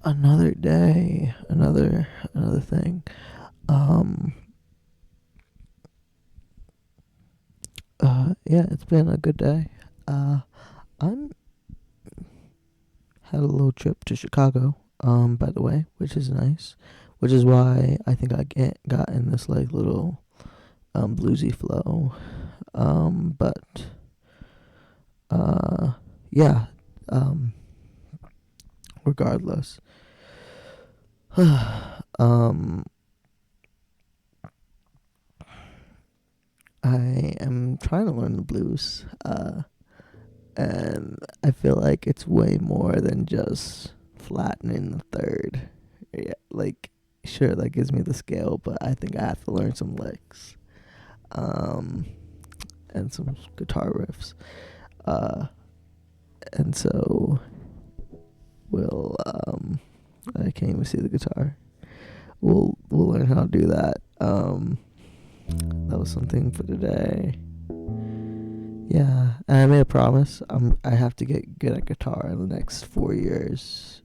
Another day, another thing. Um, yeah, it's been a good day. I'm had a little trip to Chicago. By the way, which is nice, which is why I think got in this like little bluesy flow. But uh, yeah. Um, regardless, um, I am trying to learn the blues. And I feel like it's way more than just flattening the third. Yeah, like sure that gives me the scale, but I think I have to learn some licks, um, and some guitar riffs. Uh, and so we'll I can't even see the guitar. We'll learn how to do that. That was something for today. Yeah, and I made a promise. I have to get good at guitar in the next 4 years.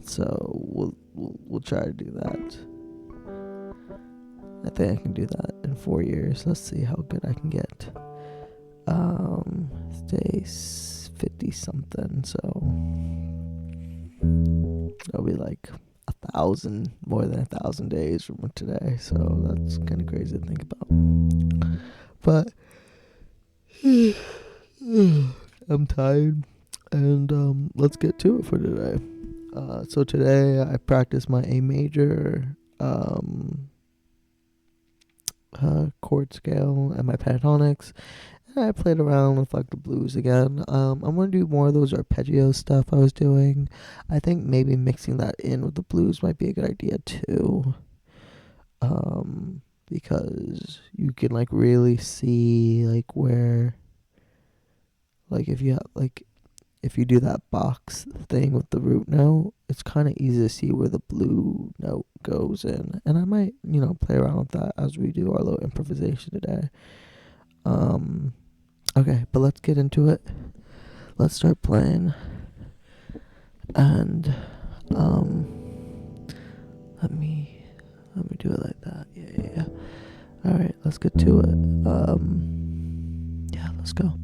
So we'll try to do that. I think I can do that in 4 years. Let's see how good I can get. Today's 50 something, so it'll be like 1,000, more than 1,000 days from today. So that's kind of crazy to think about. But I'm tired, and let's get to it for today. So today I practiced my A major chord scale and my pentatonics. And I played around with like the blues again. I'm gonna do more of those arpeggio stuff I was doing. I think maybe mixing that in with the blues might be a good idea too. Because you can like really see like where, like if you do that box thing with the root note, it's kind of easy to see where the blue note goes in. And I might, play around with that as we do our little improvisation today. Um, okay, but let's get into it. Let's start playing. And let me do it like that. Yeah. All right, let's get to it. Yeah, let's go.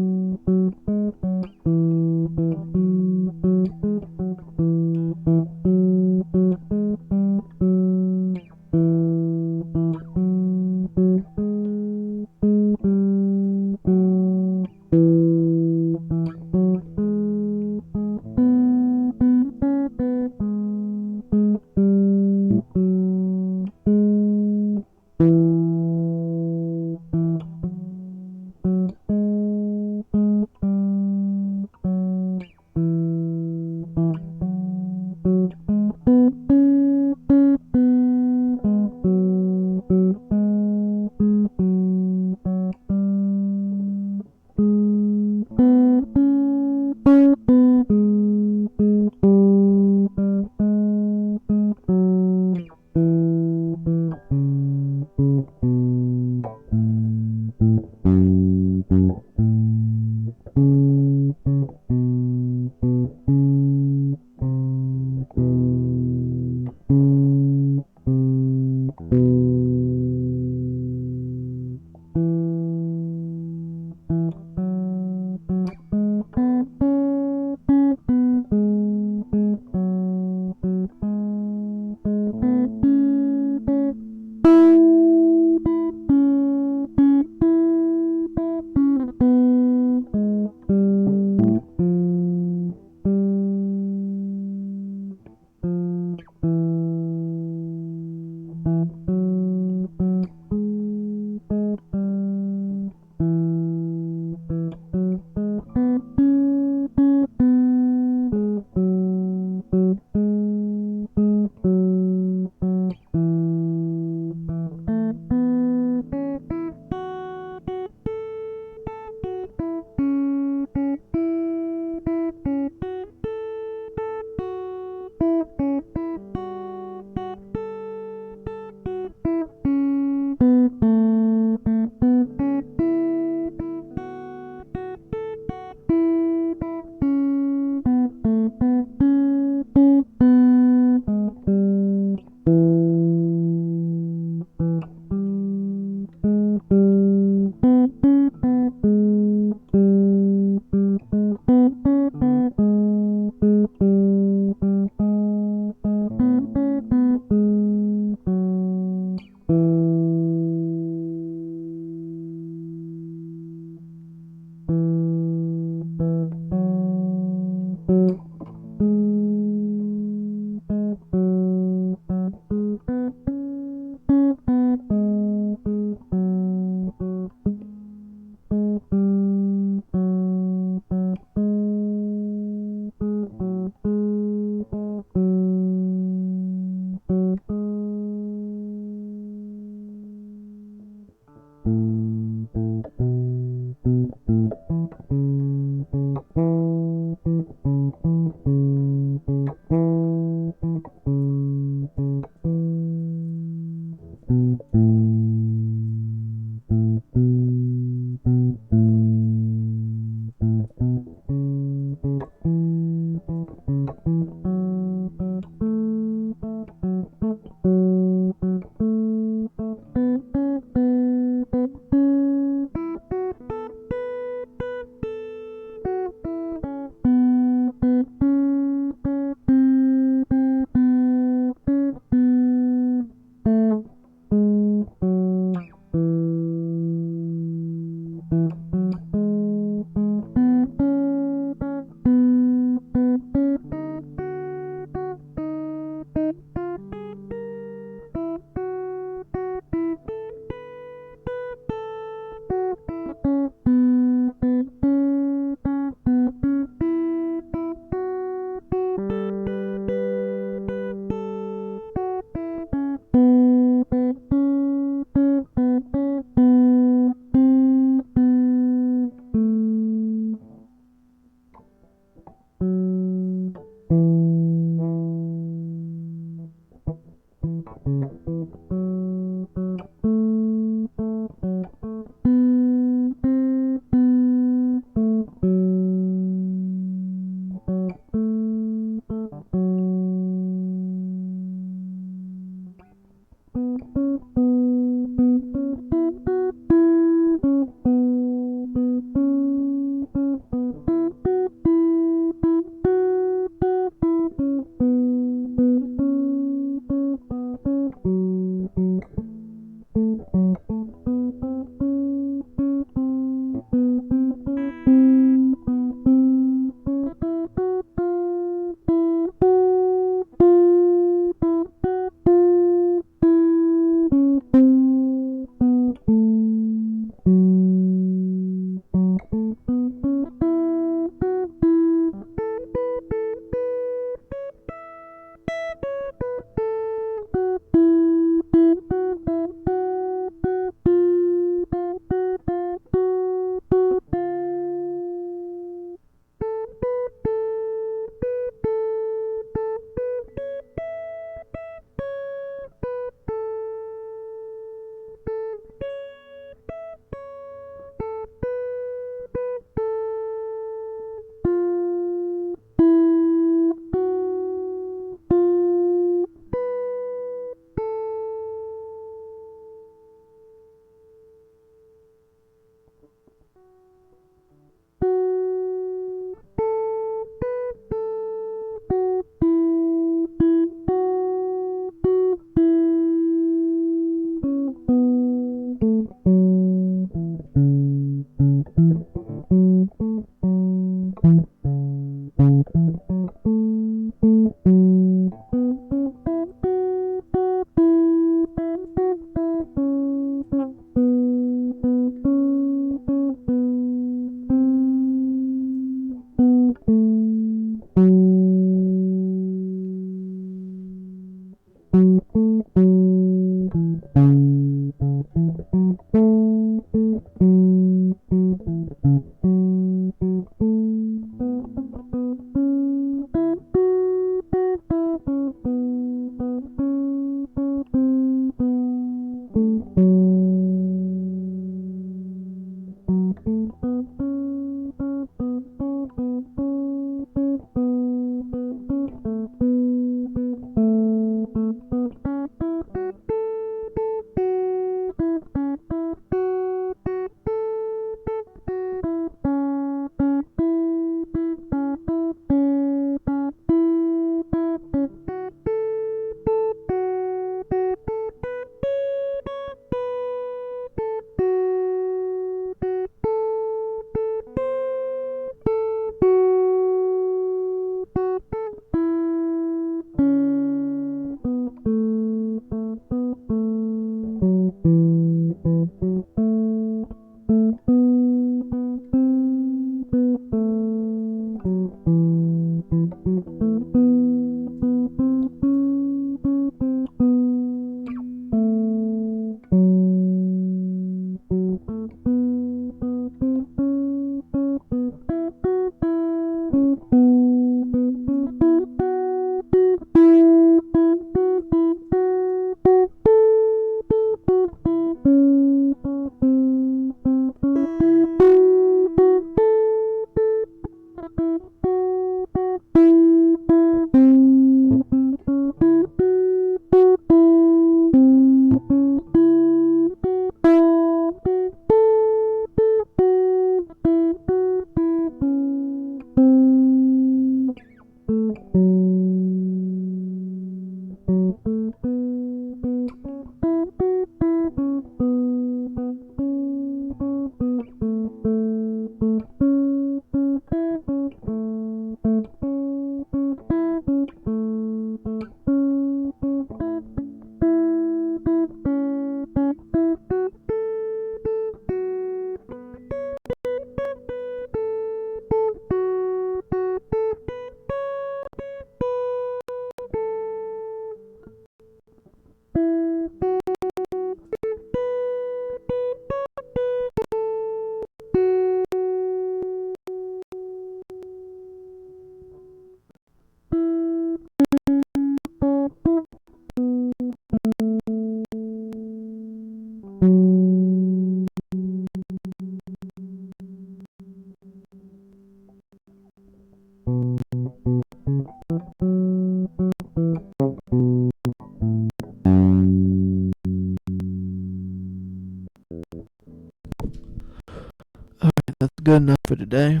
good enough for today.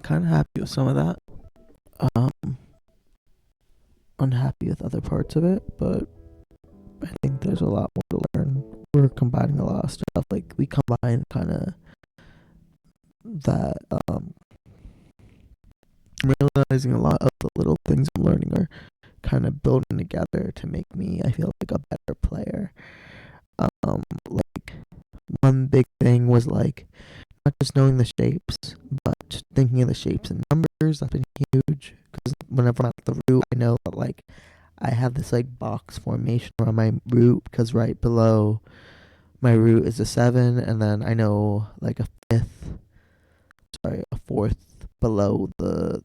Kind of happy with some of that. Um, Unhappy with other parts of it, but I think there's a lot more to learn. We're combining a lot of stuff. Like we combine kind of that. I'm realizing a lot of the little things I'm learning are kind of building together to make me, I feel like, a better player. Like one big thing was like not just knowing the shapes, but just thinking of the shapes and numbers. That's been huge because whenever I'm at the root, I know that like I have this like box formation around my root because right below my root is a 7, and then I know like a fourth below the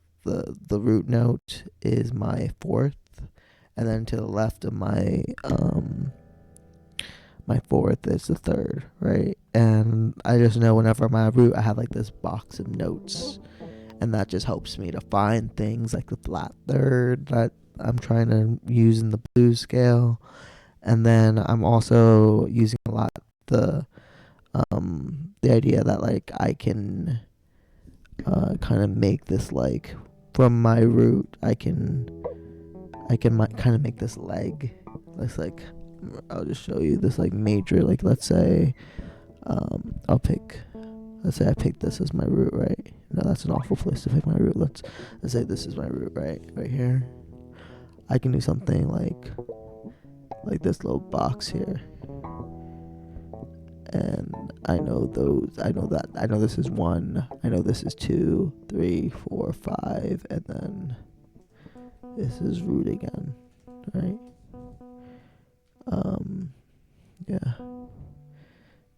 root note is my fourth, and then to the left of my fourth is the third, right? And I just know whenever I'm at root, I have like this box of notes, and that just helps me to find things like the flat third that I'm trying to use in the blues scale. And then I'm also using a lot the idea that like I can kind of make this like from my root I can kind of make this leg. Let's like I'll just show you this like major, like let's say let's say I pick this as my root, right? No, that's an awful place to pick my root. Let's say this is my root, right here. I can do something like this little box here, and I know this is 1, I know this is 2, 3, 4, 5, and then this is root again, right? Yeah.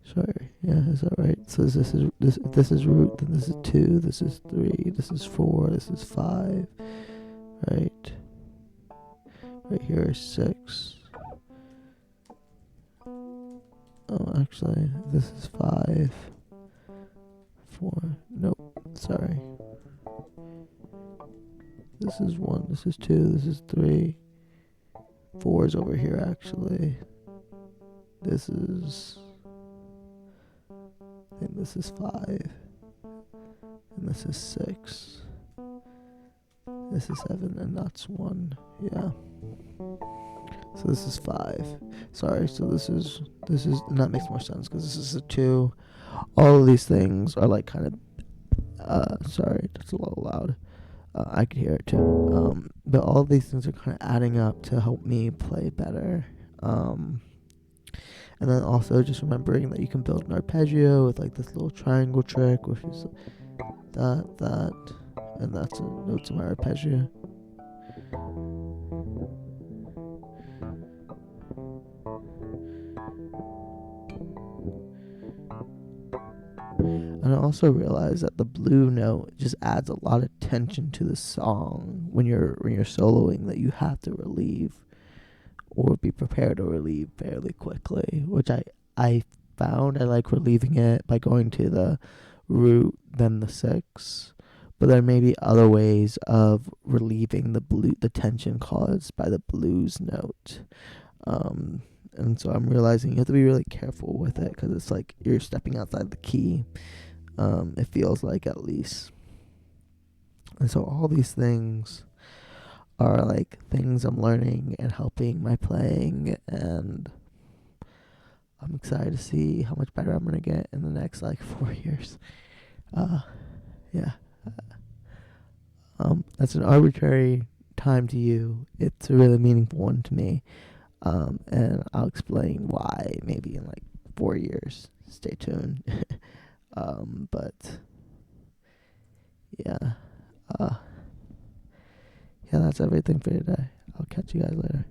Sorry. Yeah, is that right? So this is root, then this is 2, this is 3, this is 4, this is 5, right? Right here is 6. Oh, actually, this is 5, 4. Nope. Sorry. This is 1. This is 2. This is 3. 4 is over here, actually. This is... I think this is 5. And this is 6. This is 7, and that's 1. Yeah. So this is 5. Sorry, so this is, and that makes more sense, because this is a 2. All of these things are like kind of, sorry, that's a little loud. I could hear it too. But all of these things are kind of adding up to help me play better. And then also just remembering that you can build an arpeggio with like this little triangle trick, which is that, and that's a note to my arpeggio. And I also realized that the blue note just adds a lot of tension to the song when you're soloing, that you have to relieve or be prepared to relieve fairly quickly, which I found I like relieving it by going to the root then the 6, but there may be other ways of relieving the tension caused by the blues note. And so I'm realizing you have to be really careful with it, because it's like you're stepping outside the key. It feels like, at least. And so all these things are like things I'm learning and helping my playing, and I'm excited to see how much better I'm gonna get in the next like 4 years. Yeah. That's an arbitrary time to you. It's a really meaningful one to me. And I'll explain why maybe in like 4 years. Stay tuned. But yeah, yeah, that's everything for today. I'll catch you guys later.